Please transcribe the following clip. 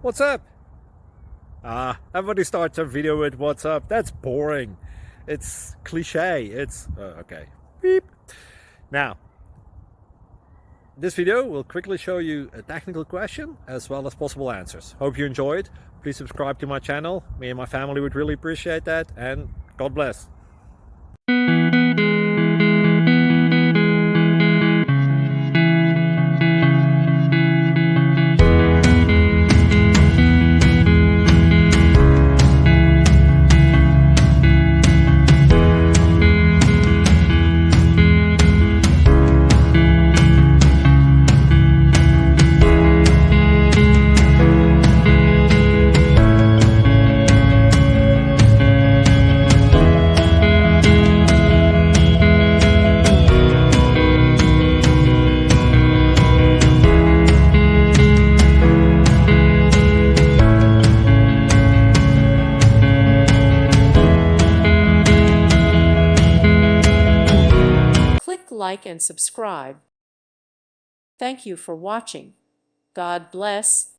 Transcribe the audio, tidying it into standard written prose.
What's up? Everybody starts a video with what's up. That's boring. It's cliche. It's okay. Beep. Now, this video will quickly show you a technical question as well as possible answers. Hope you enjoyed. Please subscribe to my channel. Me and my family would really appreciate that, and God bless. Click like and subscribe. Thank you for watching. God bless.